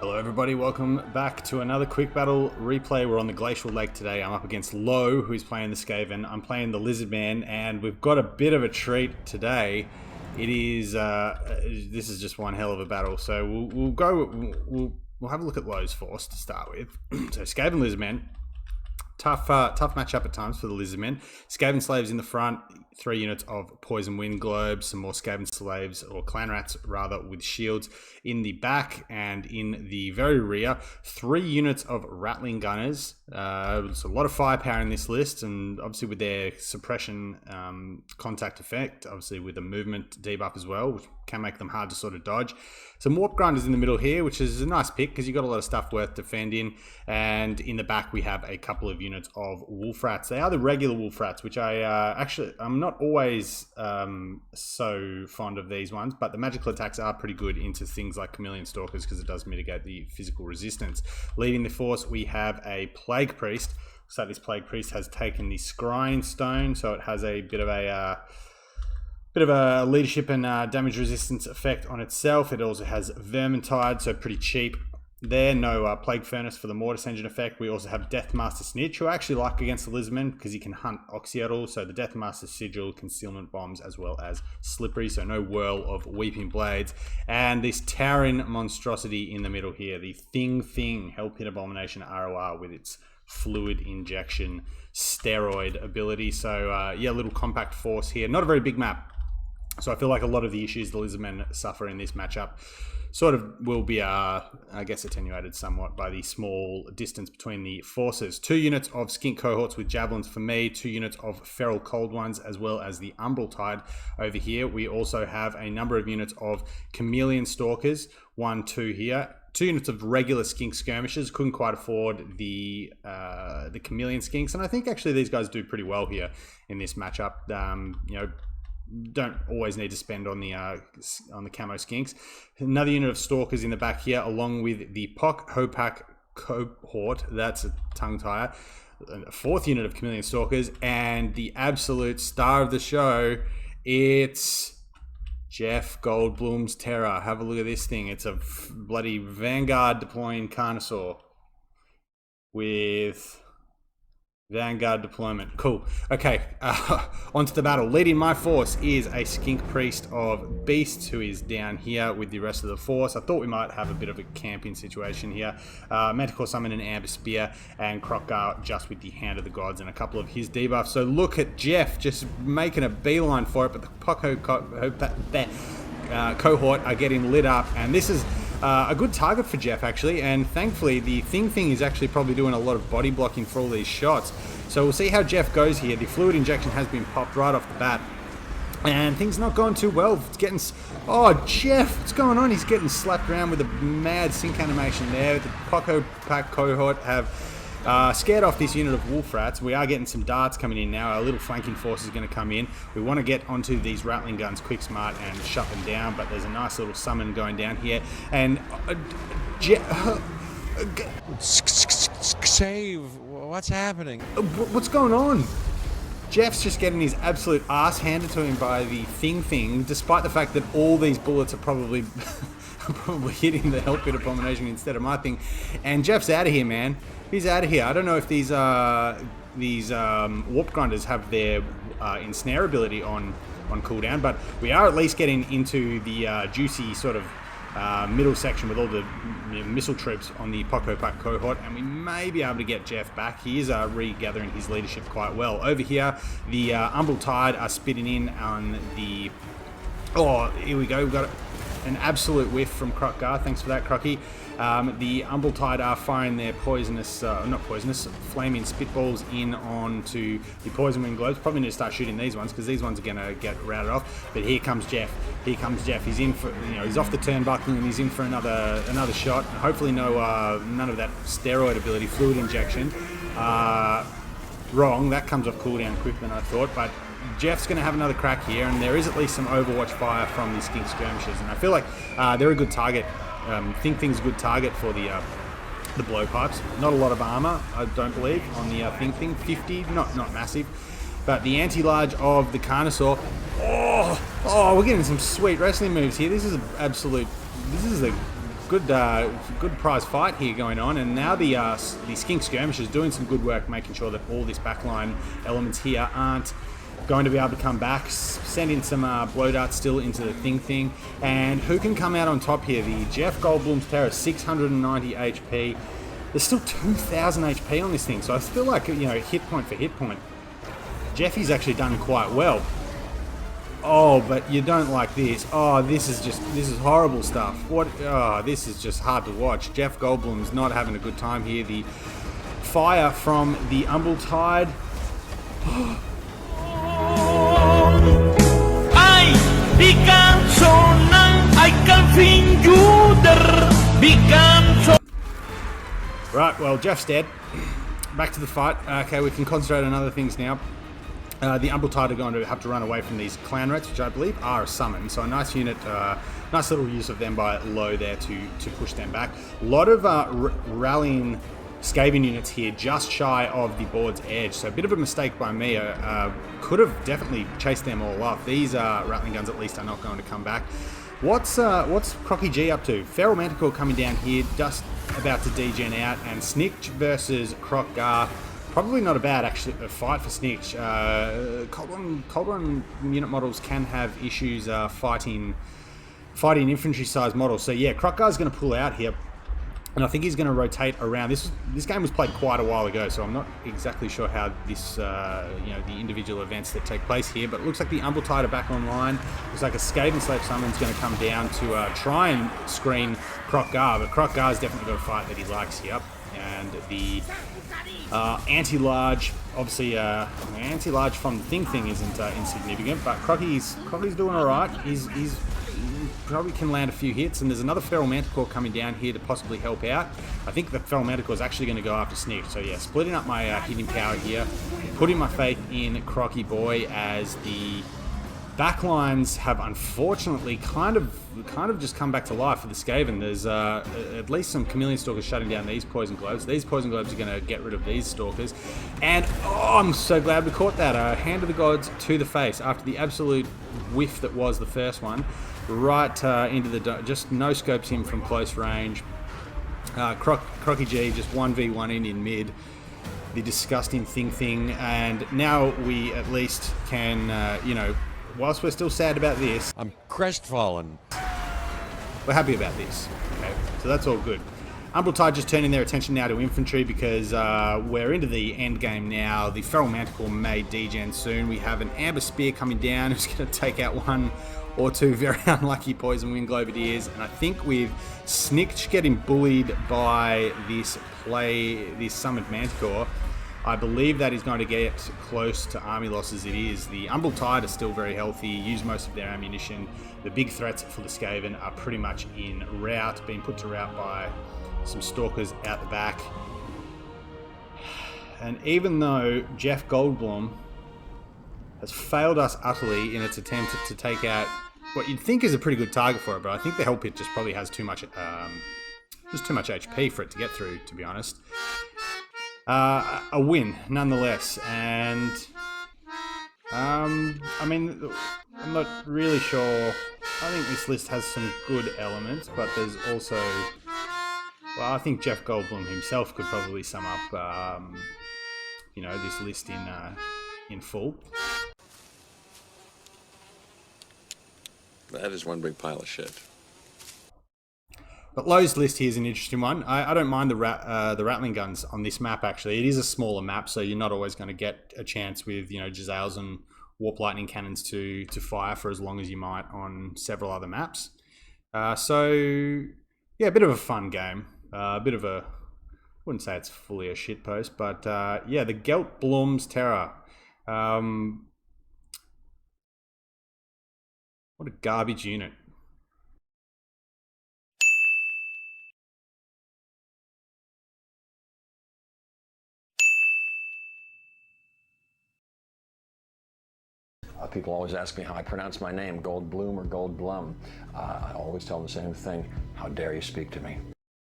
Hello everybody, welcome back to another quick battle replay. We're on the Glacial Lake today. I'm up against Low, who's playing the Skaven. I'm playing the Lizard Man, and we've got a bit of a treat today. It is, this is just one hell of a battle. So we'll have a look at Low's force to start with. So Skaven Lizard Man. Tough matchup at times for the Lizardmen. Skaven slaves in the front, 3 units of poison wind globes, some more Skaven slaves, or clan rats rather, with shields in the back, and in the very rear, 3 units of rattling gunners. There's a lot of firepower in this list, and obviously with their suppression contact effect, obviously with the movement debuff as well, which can make them hard to sort of dodge. Some warp grinders in the middle here, which is a nice pick because you've got a lot of stuff worth defending. And in the back we have a couple of units of wolf rats. They are the regular wolf rats, which I'm not always so fond of these ones, but the magical attacks are pretty good into things like chameleon stalkers because it does mitigate the physical resistance. Leading the force we have a plague priest. So this plague priest has taken the scrying stone, so it has a bit of a leadership and damage resistance effect on itself. It also has Vermintide, so pretty cheap there. No Plague Furnace for the Mortis Engine effect. We also have Deathmaster Snitch, who I actually like against the Lizardmen because he can hunt Oxyotl. So the Deathmaster Sigil, Concealment Bombs, as well as Slippery, so no Whirl of Weeping Blades. And this towering monstrosity in the middle here, the Thing, Hell Pit Abomination ROR with its fluid injection steroid ability. So yeah, a little compact force here. Not a very big map. So I feel like a lot of the issues the Lizardmen suffer in this matchup sort of will be, I guess, attenuated somewhat by the small distance between the forces. 2 units of Skink Cohorts with Javelins for me, 2 units of Feral Cold Ones, as well as the Umbral Tide over here. We also have a number of units of Chameleon Stalkers, 1, 2 here. 2 units of regular Skink Skirmishers. Couldn't quite afford the Chameleon Skinks, and I think actually these guys do pretty well here in this matchup. You know, don't always need to spend on the camo skinks. Another unit of stalkers in the back here, along with the Pock Hopak cohort. That's a tongue tire. A 4th unit of chameleon stalkers, and the absolute star of the show, it's Jeff Goldblum's Terror. Have a look at this thing. It's a bloody Vanguard deploying Carnosaur with Vanguard deployment. Cool. Okay, onto the battle. Leading my force is a Skink Priest of Beasts, who is down here with the rest of the force. I thought we might have a bit of a camping situation here. Manticore Summon and Amber Spear, and Krokgar just with the Hand of the Gods and a couple of his debuffs. So look at Jeff just making a beeline for it, but the Poco cohort are getting lit up, and this is a good target for Jeff, actually, and thankfully the Thing is actually probably doing a lot of body blocking for all these shots. So we'll see how Jeff goes here. The fluid injection has been popped right off the bat, and things not going too well. It's getting... Oh, Jeff, what's going on? He's getting slapped around with a mad sync animation there. The Poco Pack cohort have scared off this unit of wolf rats. We are getting some darts coming in now. Our little flanking force is going to come in. We want to get onto these rattling guns quick, smart, and shut them down, but there's a nice little summon going down here. And Save. What's happening? What's going on? Jeff's just getting his absolute ass handed to him by the Thing, despite the fact that all these bullets are probably hitting the Hell Pit Abomination instead of my thing. And Jeff's out of here, man. He's out of here. I don't know if these warp grinders have their ensnare ability on cooldown, but we are at least getting into the juicy sort of middle section with all the missile troops on the Poco Pack cohort, and we may be able to get Jeff back. He is regathering his leadership quite well. Over here, the Umbral Tide are spitting in on the... Oh, here we go. We've got an absolute whiff from Krokgar. Thanks for that, Crocky. The Umbral Tide are firing their flaming spitballs in onto the poison wind globes. Probably need to start shooting these ones because these ones are going to get routed off. But here comes Jeff. He's in for, he's off the turnbuckle and he's in for another shot. Hopefully none of that steroid ability, fluid injection. Wrong. That comes off cooldown quicker than I thought, but Jeff's going to have another crack here, and there is at least some Overwatch fire from the Skink Skirmishers, and I feel like they're a good target. Thing's a good target for the blowpipes. Not a lot of armor, I don't believe, on the Thing. 50, not massive. But the anti-large of the Carnosaur, oh, we're getting some sweet wrestling moves here. This is a good prize fight here going on, and now the skink skirmishers doing some good work, making sure that all this backline elements here aren't going to be able to come back. Sending some blow darts still into the thing, and who can come out on top here? The Jeff Goldblum's Terror, 690 HP. There's still 2,000 HP on this thing, so I feel like, you know, hit point for hit point, Jeffy's actually done quite well. Oh, but you don't like this. Oh, this is horrible stuff. What? Oh, this is just hard to watch. Jeff Goldblum's not having a good time here. The fire from the Umble Tide. Right, well, Jeff's dead. Back to the fight. Okay, we can concentrate on other things now. The Umble Tide are going to have to run away from these clan rats, which I believe are a summon. So a nice unit, nice little use of them by low there to push them back. A lot of rallying Skaven units here, just shy of the board's edge. So a bit of a mistake by me. Could have definitely chased them all off. These Rattling Guns at least are not going to come back. What's Crocky G up to? Feral Manticore coming down here, just about to degen out, and Snitch versus Croc Gar. Probably not a bad actually a fight for Snitch. Cold One unit models can have issues fighting infantry-sized models. So yeah, Croc Gar's going to pull out here, and I think he's going to rotate around. This game was played quite a while ago, so I'm not exactly sure how this you know, the individual events that take place here. But it looks like the Umble Tide are back online. Looks like a Skaven Slave Summon's going to come down to try and screen Croc Gar, but Croc Gar's definitely got a fight that he likes here. And the anti-large, obviously, anti-large from the thing isn't insignificant, but Crocky's doing all right. He's probably can land a few hits, and there's another Feral Manticore coming down here to possibly help out. I think the Feral Manticore is actually going to go after Snitch. So yeah, splitting up my hitting power here, putting my faith in Crocky Boy, as the backlines have unfortunately kind of just come back to life for the Skaven. There's at least some Chameleon Stalkers shutting down these Poison Globes. These Poison Globes are going to get rid of these Stalkers. And oh, I'm so glad we caught that. Hand of the Gods to the face after the absolute whiff that was the first one. Right into the... just no-scopes him from close range. Crocky G just 1v1 in mid. The disgusting thing. And now we at least can, you know, whilst we're still sad about this, I'm crestfallen. We're happy about this. Okay, so that's all good. Umble Tide just turning their attention now to infantry, because we're into the end game now. The Feral Manticore may degen soon. We have an Amber Spear coming down who's going to take out one or two very unlucky Poison Wind Globadiers, and I think with Snitch getting bullied by this summoned Manticore, I believe that is going to get close to army losses. It is. The Umble Tide are still very healthy, use most of their ammunition. The big threats for the Skaven are pretty much in rout, being put to rout by some Stalkers out the back. And even though Jeff Goldblum has failed us utterly in its attempt to take out what you'd think is a pretty good target for it, but I think the Hell Pit just probably has too much HP for it to get through, to be honest. A win, nonetheless, and I mean, I'm not really sure. I think this list has some good elements, but there's also, well, I think Jeff Goldblum himself could probably sum up, you know, this list in full. That is one big pile of shit. But Lowe's list here is an interesting one. I don't mind the Rattling Guns on this map, actually. It is a smaller map, so you're not always going to get a chance with, you know, Jezzails and Warp Lightning Cannons to fire for as long as you might on several other maps. So, yeah, a bit of a fun game. A bit of a... I wouldn't say it's fully a shitpost, but yeah, the Geldblum's Terror. What a garbage unit. People always ask me how I pronounce my name, Goldblum or Goldblum. I always tell them the same thing. How dare you speak to me?